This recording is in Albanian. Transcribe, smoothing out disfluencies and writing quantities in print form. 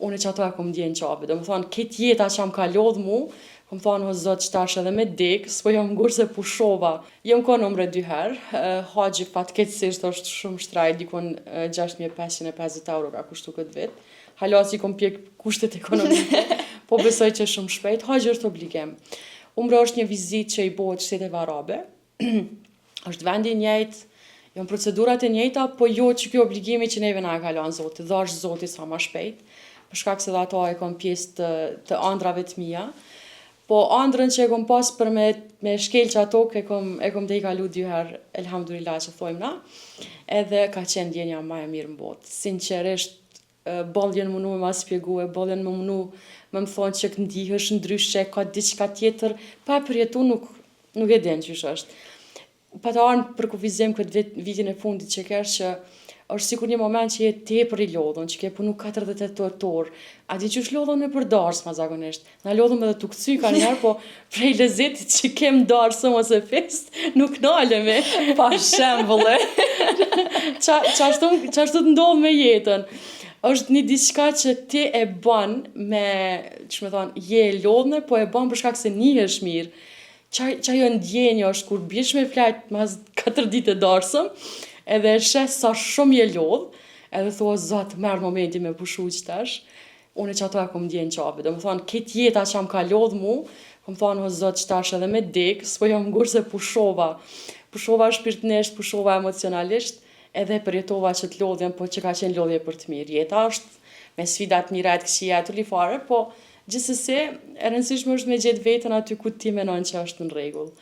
unë që ato e kom ndjenë qabe. Do më thonë, këtë jeta që më ka lodhë mu, kom thonë, o zot që tash edhe me dek, s'po jam ngurë se pushova. Jam ko numre 2 herë, haqi fatkeqësisht është shumë shtraj, dikon 6.550 euro ka kushtu këtë vit. Halasi kom pjek kushtet ekonomike, po besoj që shumë shpejt, haqi është obligim. Umre është një vizit që i bëhet Shteteve Arabe, është vendi i njëjtë, janë procedurat e njëjta, po jo që kjo obligimi që neve na e kalon Zoti, dhash Zoti sa më shpejt, për shkak se dhe ato e kom pjesë të ëndrave të mia. Po ëndrën që e kom pas për me shkel që ato, e kom dhe i kalu 2 herë, elhamdulillah që thojmë na, edhe ka qenë ndjenja ma e mirë në botë. Sinqerisht, bolljen më nu me ma spjegue, bolljen më nu me më thonë që këndihësh ndryshe, ka diçka tjetër, pa e përjetu nuk e din qysh është. Pa të arnë për kufizim këtë vitin e fundit që kesh që është sikur një moment që je tepër i lodhun, që ke punu 48 orë, a di qysh lodhun e për darsma zakonisht. Na lodhun edhe të këcy ka njerë, po prej lezetit që kem darsëm ose fest, nuk nalemi. Pa shembull. Qashtu të ndodhë me jetën. Është një diçka që ti e bën me, që me thonë, je e lodhëne, po e bën për shkak se nihesh mirë. Qajo ndjenja është kur bish me flajt mas 4 ditë e darsëm, edhe e shes sa shumë je lodh, edhe thua zot, merr momenti me pushu qëtash, unë që ato e kom ndjenë qabe. Do më thonë, këtë jeta që më ka lodh mu, kom thonë, o zot, qëtash edhe me dek, s'po jam ngurë se pushova. Pushova shpirtnisht, pushova emocionalisht, edhe përjetova që të lodhjem, po që ka qenë lodhje për të mirë. Jeta është me sfidat mira të këqija të lifare, po gjithsesi, e rëndësishme është me gjetë vetën aty ku ti menon që është në rregull.